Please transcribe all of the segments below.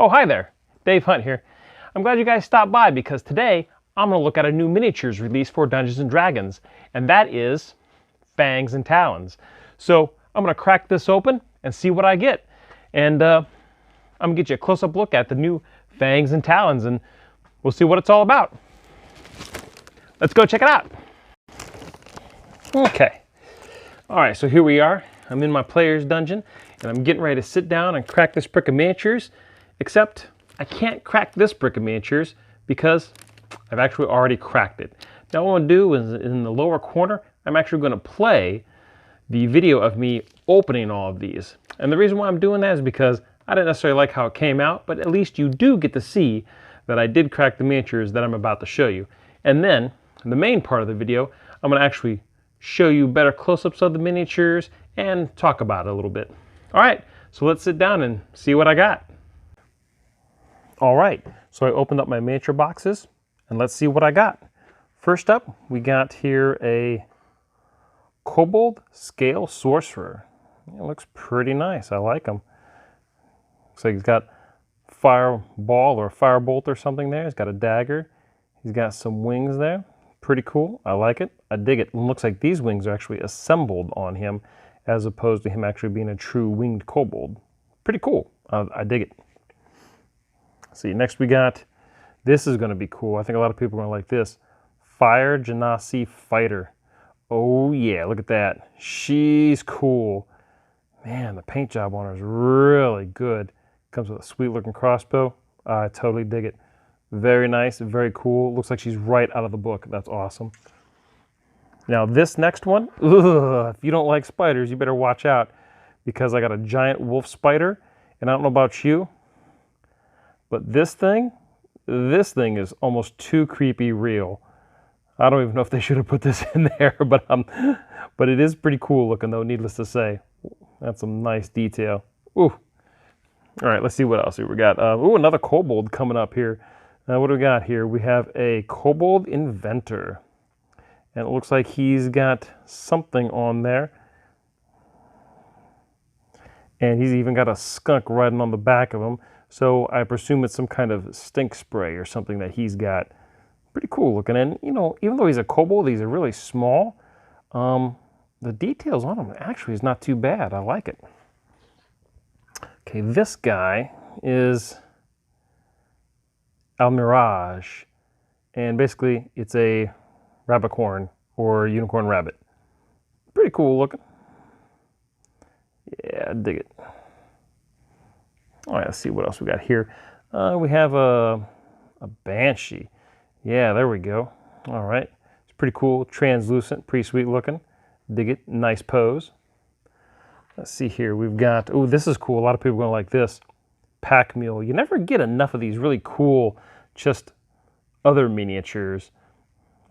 Oh, hi there. Dave Hunt here. I'm glad you guys stopped by because today I'm going to look at a new miniatures release for Dungeons & Dragons, and that is Fangs and Talons. So I'm going to crack this open and see what I get. And I'm going to get you a close-up look at the new Fangs and Talons, and we'll see what it's all about. Let's go check it out. Okay. All right, so here we are. I'm in my player's dungeon, and I'm getting ready to sit down and crack this brick of miniatures, except I can't crack this brick of miniatures because I've actually already cracked it. Now what I'm going to do is in the lower corner, I'm actually going to play the video of me opening all of these. And the reason why I'm doing that is because I didn't necessarily like how it came out, but at least you do get to see that I did crack the miniatures that I'm about to show you. And then, in the main part of the video, I'm going to actually show you better close-ups of the miniatures and talk about it a little bit. All right, so let's sit down and see what I got. All right, so I opened up my miniature boxes and let's see what I got. First up, we got here a Kobold Scale Sorcerer. It looks pretty nice, I like him. Looks like he's got fireball or firebolt or something there. He's got a dagger. He's got some wings there. Pretty cool, I like it, I dig it. It looks like these wings are actually assembled on him as opposed to him actually being a true winged kobold. Pretty cool, I dig it. See, next we got, this is going to be cool. I think a lot of people are going to like this. Fire Genasi Fighter. Oh yeah, look at that. She's cool. Man, the paint job on her is really good. Comes with a sweet looking crossbow. I totally dig it. Very nice, very cool. Looks like she's right out of the book. That's awesome. Now this next one, if you don't like spiders, you better watch out because I got a giant wolf spider, and I don't know about you, but this thing is almost too creepy real. I don't even know if they should have put this in there, but it is pretty cool looking though, needless to say. That's some nice detail. Ooh. All right, let's see what else we got. Ooh, another kobold coming up here. What do we got here? We have a Kobold Inventor. And it looks like he's got something on there. And he's even got a skunk riding on the back of him. So I presume it's some kind of stink spray or something that he's got. Pretty cool looking. And, you know, even though he's a kobold, he's a really small. The details on him actually is not too bad. I like it. Okay, this guy is Almirage. And basically, it's a rabbitcorn or unicorn rabbit. Pretty cool looking. Yeah, I dig it. All right, let's see what else we got here. We have a Banshee. Yeah, there we go. All right, it's pretty cool, translucent, pretty sweet looking. Dig it, nice pose. Let's see here, we've got, oh, this is cool. A lot of people are gonna like this. Pack Mule. You never get enough of these really cool, just other miniatures.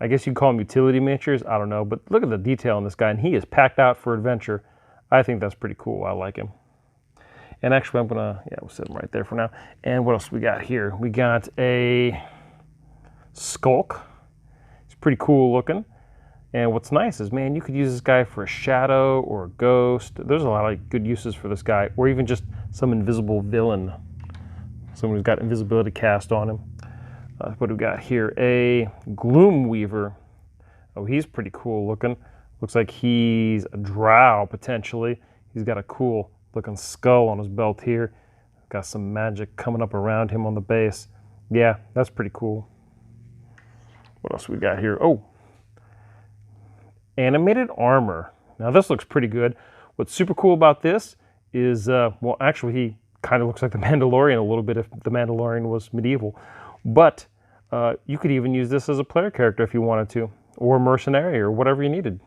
I guess you'd call them utility miniatures, I don't know, but look at the detail on this guy, and he is packed out for adventure. I think that's pretty cool, I like him. And actually I'm gonna, yeah, we'll set him right there for now. And what else we got here? We got a Skulk. It's pretty cool looking. And what's nice is, man, you could use this guy for a shadow or a ghost. There's a lot of good uses for this guy, or even just some invisible villain. Someone who's got invisibility cast on him. What do we got here? A Gloom Weaver. Oh, he's pretty cool looking. Looks like he's a drow, potentially. He's got a cool looking skull on his belt here. Got some magic coming up around him on the base. Yeah, that's pretty cool. What else we got here? Oh, Animated Armor. Now this looks pretty good. What's super cool about this is, well, actually he kind of looks like the Mandalorian a little bit if the Mandalorian was medieval. But you could even use this as a player character if you wanted to, or a mercenary, or whatever you needed.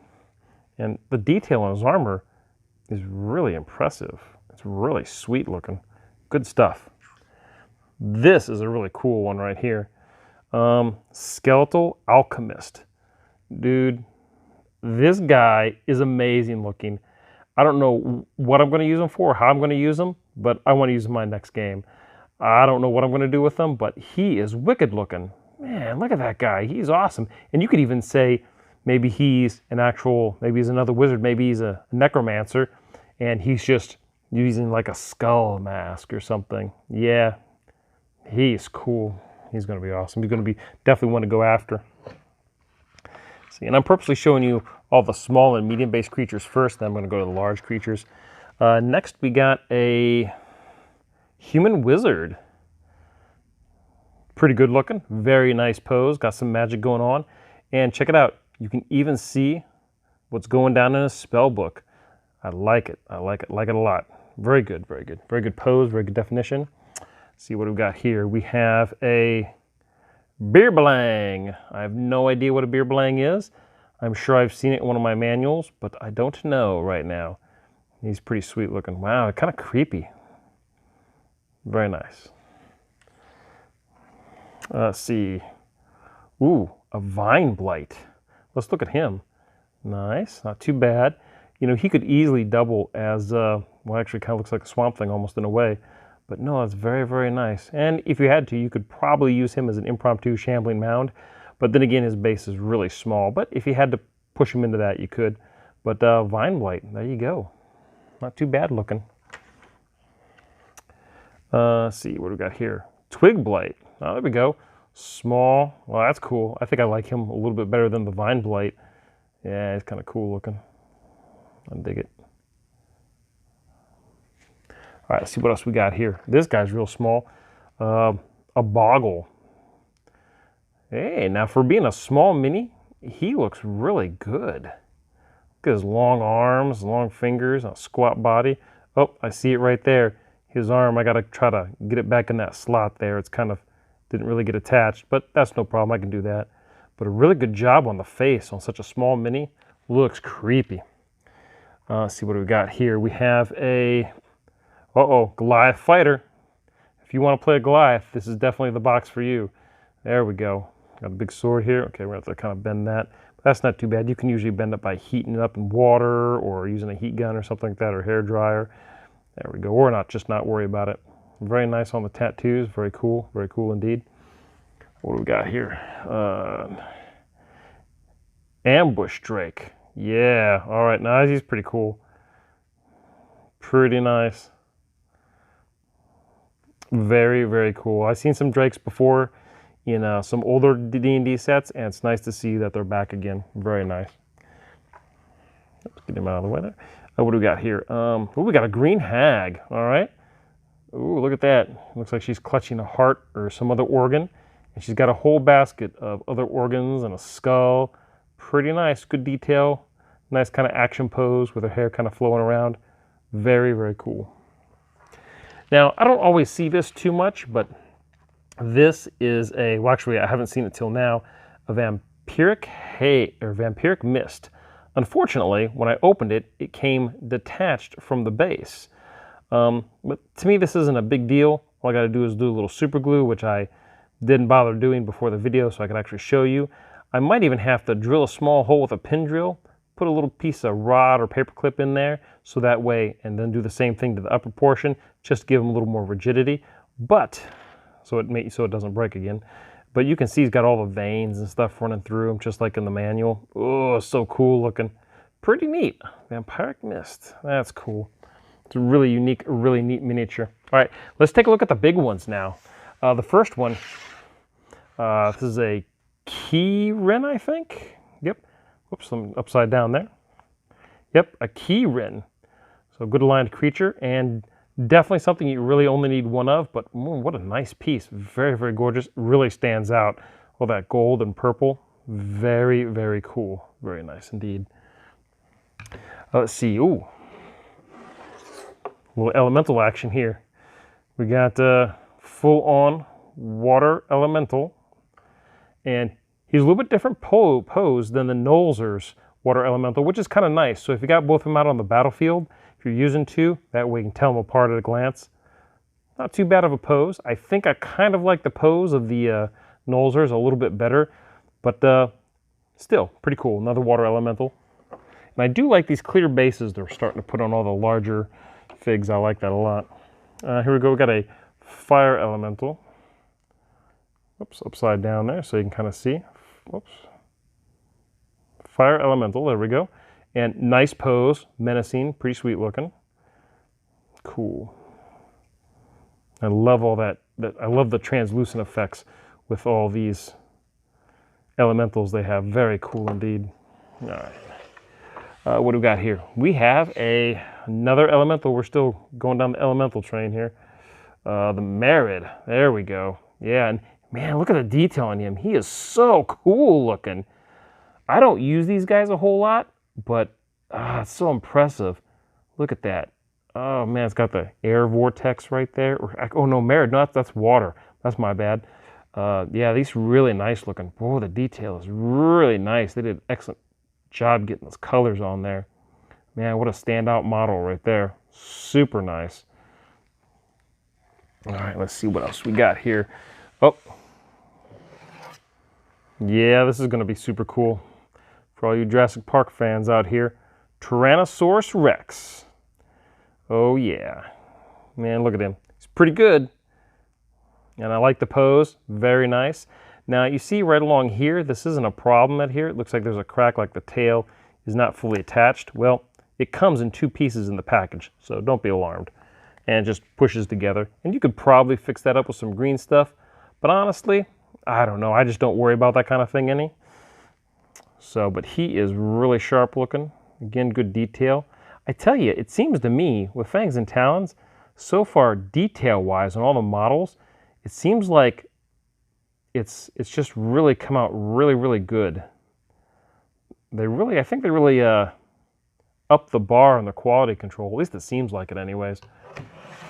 And the detail on his armor is really impressive. It's really sweet looking. Good stuff. This is a really cool one right here. Skeletal Alchemist. Dude, this guy is amazing looking. I don't know what I'm going to use him for, how I'm going to use him, but I want to use him in my next game. I don't know what I'm going to do with him, but he is wicked looking. Man, look at that guy. He's awesome. And you could even say maybe he's an actual, maybe he's another wizard, maybe he's a necromancer, and he's just using like a skull mask or something. Yeah, He's cool. He's going to be awesome. He's going to be definitely one to go after. See, and I'm purposely showing you all the small and medium-based creatures first, then I'm going to go to the large creatures. Next, we got a human wizard. Pretty good looking, very nice pose, got some magic going on. And check it out, you can even see what's going down in a spell book. I like it, I like it a lot. Very good, very good. Very good pose, very good definition. Let's see what we've got here. We have a beer belang. I have no idea what a beer belang is. I'm sure I've seen it in one of my manuals, but I don't know right now. He's pretty sweet looking. Wow, kind of creepy. Very nice. Let's see. Ooh, a vine blight. Let's look at him. Nice, not too bad. You know, he could easily double as, well, actually kind of looks like a swamp thing almost in a way. But no, it's very, very nice. And if you had to, you could probably use him as an impromptu shambling mound. But then again, his base is really small. But if you had to push him into that, you could. But vine blight, there you go. Not too bad looking. Let's see, what do we got here? Twig blight. Oh, there we go. Small. Well, that's cool. I think I like him a little bit better than the vine blight. Yeah, he's kind of cool looking. I dig it. All right, let's see what else we got here. This guy's real small. A boggle. Hey, now for being a small mini, he looks really good. Look at his long arms, long fingers, a squat body. Oh, I see it right there. His arm, I gotta try to get it back in that slot there. It's kind of, didn't really get attached, but that's no problem, I can do that. But a really good job on the face on such a small mini. Looks creepy. Let's see what we got here. We have a, Goliath fighter. If you want to play a Goliath, this is definitely the box for you. There we go. Got a big sword here. Okay, we're going to have to kind of bend that. But that's not too bad. You can usually bend it by heating it up in water or using a heat gun or something like that, or hair dryer. There we go. Or not, just not worry about it. Very nice on the tattoos. Very cool indeed. What do we got here? Ambush Drake. Yeah, all right, now he's pretty cool. Pretty nice. Very, very cool. I've seen some Drakes before in some older D&D sets, and it's nice to see that they're back again. Very nice. Let's get him out of the way there. What do we got here? We got a green hag, all right. Ooh, look at that. Looks like she's clutching a heart or some other organ, and she's got a whole basket of other organs and a skull. Pretty nice, good detail. Nice kind of action pose with her hair kind of flowing around. Very, very cool. Now, I don't always see this too much, but this is a, well, actually, I haven't seen it till now, a vampiric mist. Unfortunately, when I opened it, it came detached from the base. But to me, this isn't a big deal. All I got to do is do a little super glue, which I didn't bother doing before the video so I could actually show you. I might even have to drill a small hole with a pin drill, put a little piece of rod or paper clip in there, so that way, and then do the same thing to the upper portion, just give them a little more rigidity, but, so it doesn't break again. But you can see he's got all the veins and stuff running through him, just like in the manual. Oh, so cool looking. Pretty neat. Vampiric Mist, that's cool. It's a really unique, really neat miniature. All right, let's take a look at the big ones now. The first one, this is a Keyrin, I think. Yep. Whoops, I'm upside down there. Yep, a Keyrin. So good aligned creature, and definitely something you really only need one of, but what a nice piece. Very, very gorgeous. Really stands out. All that gold and purple. Very, very cool. Very nice indeed. Let's see. Ooh. A little elemental action here. We got full-on water elemental. And he's a little bit different pose than the Nolzur's water elemental, which is kind of nice. So if you got both of them out on the battlefield, if you're using two, that way you can tell them apart at a glance. Not too bad of a pose. I think I kind of like the pose of the Nolzur's a little bit better, but still pretty cool. Another water elemental. And I do like these clear bases they're starting to put on all the larger figs. I like that a lot. Here we go. We got a fire elemental. Oops, upside down there so you can kind of see. Whoops. Fire elemental, there we go. And nice pose, menacing, pretty sweet looking. Cool. I love all that I love the translucent effects with all these elementals they have. Very cool indeed. All right. What do we got here? We have another elemental. We're still going down the elemental train here. The Merid. There we go. Yeah, and man, look at the detail on him. He is so cool looking. I don't use these guys a whole lot, but it's so impressive. Look at that. Oh man, it's got the air vortex right there. Oh no, Merid, no, that's water. That's my bad. Yeah, these really nice looking. Boy, the detail is really nice. They did an excellent job getting those colors on there. Man, what a standout model right there. Super nice. All right, let's see what else we got here. Oh, yeah, this is going to be super cool for all you Jurassic Park fans out here. Tyrannosaurus Rex. Oh yeah, man, look at him. He's pretty good. And I like the pose, very nice. Now you see right along here, this isn't a problem at here. It looks like there's a crack, like the tail is not fully attached. Well, it comes in 2 pieces in the package, so don't be alarmed. And it just pushes together. And you could probably fix that up with some green stuff, but honestly, I don't know. I just don't worry about that kind of thing any. So, but he is really sharp looking. Again, good detail. I tell you, it seems to me with Fangs and Talons, so far detail-wise on all the models, it seems like it's just really come out really good. I think they really up the bar on the quality control. At least it seems like it anyways.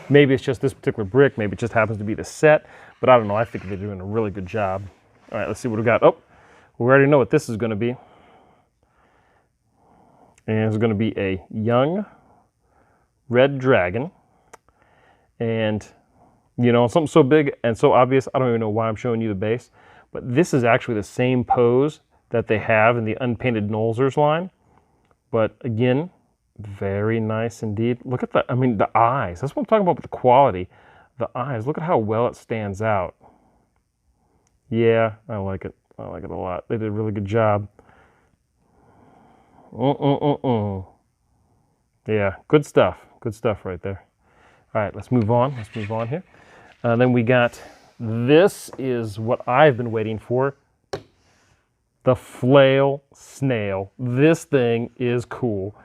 Maybe it's just this particular brick. Maybe it just happens to be the set. But I don't know. I think they're doing a really good job. All right, let's see what we got. Oh, we already know what this is going to be. And it's going to be a young red dragon. And, you know, something so big and so obvious, I don't even know why I'm showing you the base. But this is actually the same pose that they have in the Unpainted Nolzur's line. But again, very nice indeed. Look at the, I mean, the eyes. That's what I'm talking about with the quality. The eyes, look at how well it stands out. Yeah, I like it. I like it a lot. They did a really good job. Yeah, good stuff. Good stuff right there. All right, let's move on. Let's move on here. Then we got, this is what I've been waiting for. The Flail Snail. This thing is cool.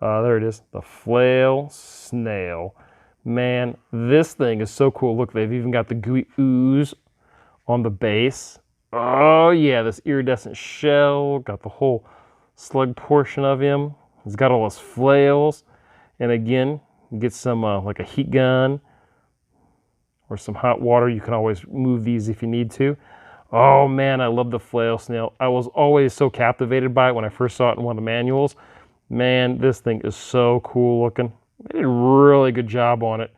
There it is, the Flail Snail. Man, this thing is so cool. Look, they've even got the gooey ooze on the base. Oh yeah, this iridescent shell, got the whole slug portion of him. He's got all his flails. And again, you get some like a heat gun or some hot water. You can always move these if you need to. Oh man, I love the Flail Snail. I was always so captivated by it when I first saw it in one of the manuals. Man, this thing is so cool looking. They did a really good job on it.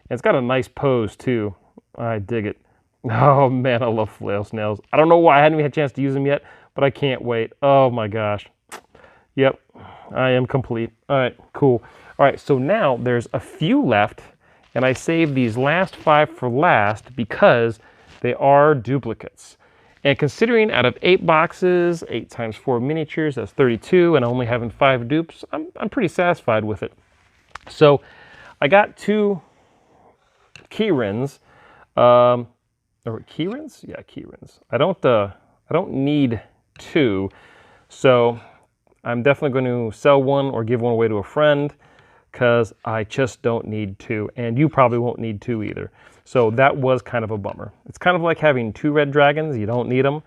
And it's got a nice pose too. I dig it. Oh man, I love Flail Snails. I don't know why I hadn't had a chance to use them yet, but I can't wait. Oh my gosh. Yep, I am complete. All right, cool. All right, so now there's a few left, and I saved these last 5 for last because they are duplicates. And considering out of 8 boxes, 8 times 4 miniatures, that's 32, and only having 5 dupes, I'm pretty satisfied with it. So I got 2 Keyrins, or Keyrins? Yeah, Keyrins. I don't need 2, so I'm definitely going to sell one or give one away to a friend because I just don't need 2, and you probably won't need 2 either. So that was kind of a bummer. It's kind of like having 2 red dragons. You don't need them,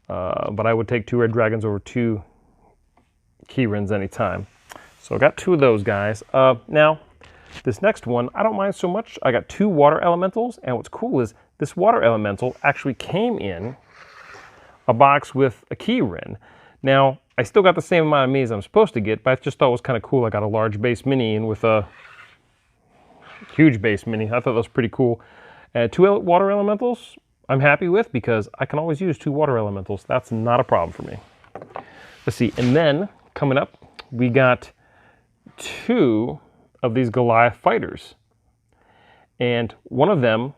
but I would take 2 red dragons over 2 Keyrins anytime. So I got 2 of those guys. Now, this next one, I don't mind so much. I got 2 water elementals, and what's cool is this water elemental actually came in a box with a Keyrin. Now, I still got the same amount of minis I'm supposed to get, but I just thought it was kind of cool. I got a large base mini in with a huge base mini. I thought that was pretty cool. 2 water elementals I'm happy with because I can always use 2 water elementals. That's not a problem for me. Let's see, and then coming up, we got 2 of these Goliath fighters. And one of them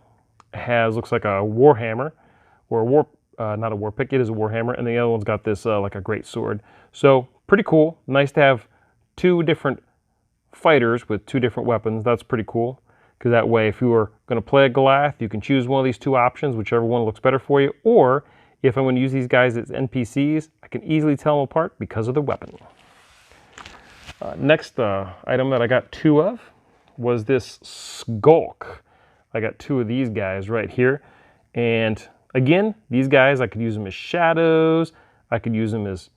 looks like a warhammer, or not a war pick, it is a warhammer, and the other one's got this like a great sword. So pretty cool. Nice to have 2 different fighters with 2 different weapons. That's pretty cool. because that way if you are going to play a Goliath, you can choose one of these two options, whichever one looks better for you, or if I'm going to use these guys as NPCs, I can easily tell them apart because of the weapon. Next item that I got 2 of was this Skulk. I got 2 of these guys right here, and again, these guys, I could use them as shadows, I could use them as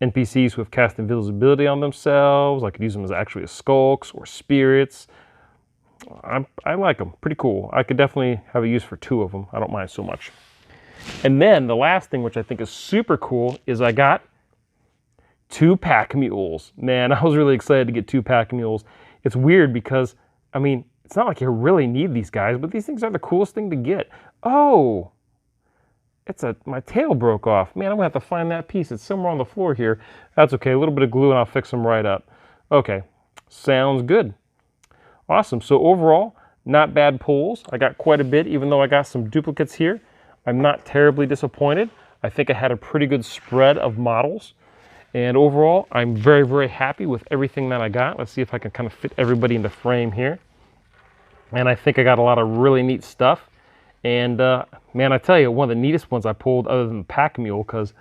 NPCs who have cast invisibility on themselves, I could use them as actually as skulks or spirits. I like them, pretty cool. I could definitely have a use for 2 of them, I don't mind so much. And then the last thing, which I think is super cool, is I got 2 pack mules. Man, I was really excited to get 2 pack mules. It's weird because, I mean, it's not like you really need these guys, but these things are the coolest thing to get. Oh, my tail broke off. Man, I'm gonna have to find that piece. It's somewhere on the floor here. That's okay, a little bit of glue and I'll fix them right up. Okay, sounds good. Awesome, so overall, not bad pulls. I got quite a bit, even though I got some duplicates here. I'm not terribly disappointed. I think I had a pretty good spread of models. And overall, I'm very, very happy with everything that I got. Let's see if I can kind of fit everybody in the frame here. And I think I got a lot of really neat stuff. And man, I tell you, one of the neatest ones I pulled, other than the pack mule, because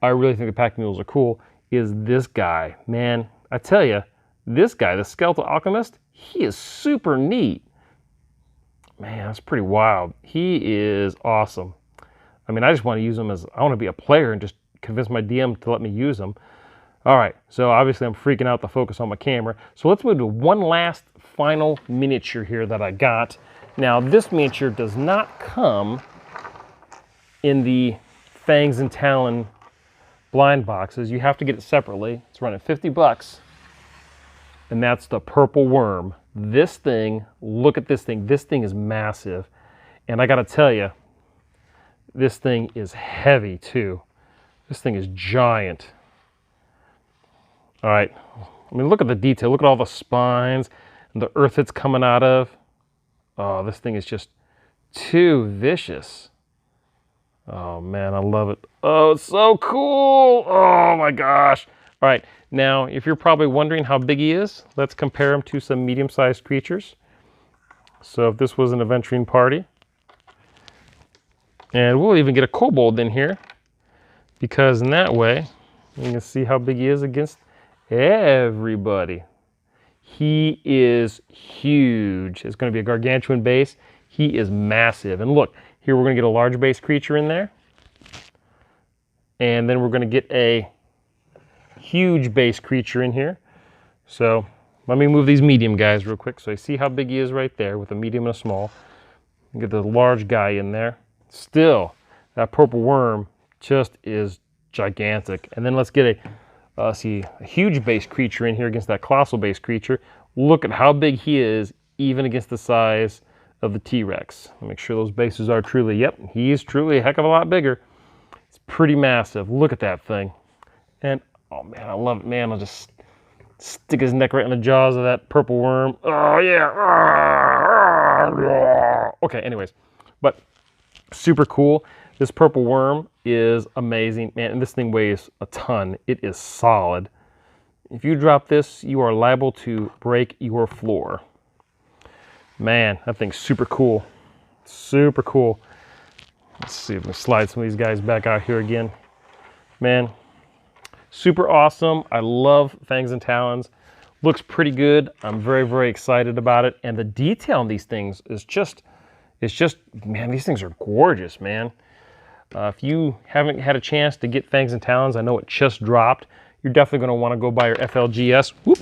I really think the pack mules are cool, is this guy. Man, I tell you, this guy, the Skeletal Alchemist, he is super neat. Man, that's pretty wild. He is awesome. I mean, I just want to use him as, I want to be a player and just convince my DM to let me use him. All right, so obviously I'm freaking out to focus on my camera. So let's move to one last final miniature here that I got. Now, this miniature does not come in the Fangs and Talon blind boxes. You have to get it separately. It's running 50 bucks. And that's the purple worm. This thing, look at this thing. This thing is massive. And I gotta tell you, this thing is heavy too. This thing is giant. All right, I mean, look at the detail. Look at all the spines and the earth it's coming out of. Oh, this thing is just too vicious. Oh man, I love it. Oh, it's so cool. Oh my gosh. All right, now if you're probably wondering how big he is, let's compare him to some medium-sized creatures. So if this was an adventuring party, and we'll even get a kobold in here, because in that way, you can see how big he is against everybody. He is huge. It's going to be a gargantuan base. He is massive. And look, here we're going to get a large base creature in there. And then we're going to get a huge base creature in here. So let me move these medium guys real quick so I see how big he is right there with a medium and a small. Get the large guy in there. Still, that purple worm just is gigantic. And then let's get a huge base creature in here against that colossal base creature. Look at how big he is, even against the size of the T-Rex. Make sure those bases are truly, yep, he is truly a heck of a lot bigger. It's pretty massive. Look at that thing. And, oh man, I love it, man. I'll just stick his neck right in the jaws of that purple worm. Oh yeah. Okay, anyways, but super cool. This purple worm is amazing, man, and this thing weighs a ton. It is solid. If you drop this, you are liable to break your floor. Man, that thing's super cool. Super cool. Let's see if we slide some of these guys back out here again. Man, super awesome. I love Fangs and Talons. Looks pretty good. I'm very, very excited about it. And the detail on these things is just, man, these things are gorgeous, man. If you haven't had a chance to get Fangs and Talons, I know it just dropped. You're definitely going to want to go buy your FLGS. Whoop,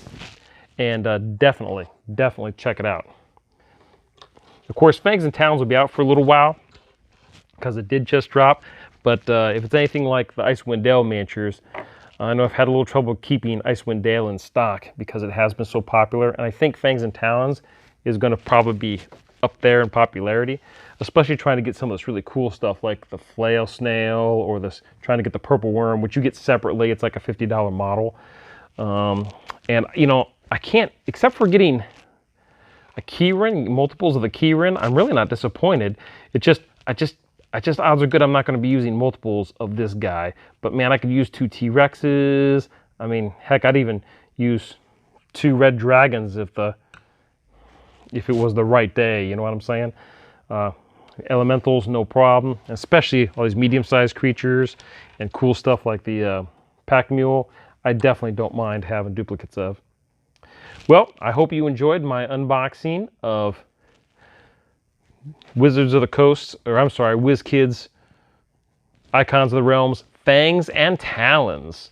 and definitely check it out. Of course, Fangs and Talons will be out for a little while because it did just drop. But if it's anything like the Icewind Dale miniatures, I know I've had a little trouble keeping Icewind Dale in stock because it has been so popular. And I think Fangs and Talons is going to probably be up there in popularity, especially trying to get some of this really cool stuff like the flail snail or this trying to get the purple worm, which you get separately. It's like a $50 model. And you know, I can't, except for getting a Keyrin, multiples of the Keyrin, I'm really not disappointed. I just odds are good I'm not going to be using multiples of this guy. But man, I could use 2 T-Rexes. I mean, heck, I'd even use 2 red dragons if if it was the right day, you know what I'm saying? Elementals, no problem, especially all these medium-sized creatures and cool stuff like the pack mule. I definitely don't mind having duplicates of. Well, I hope you enjoyed my unboxing of Wizards of the Coast, or I'm sorry, Wizkids Icons of the Realms, Fangs and Talons.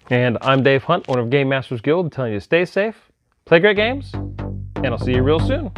And I'm Dave Hunt, owner of GameMasters Guild, telling you to stay safe, play great games, and I'll see you real soon.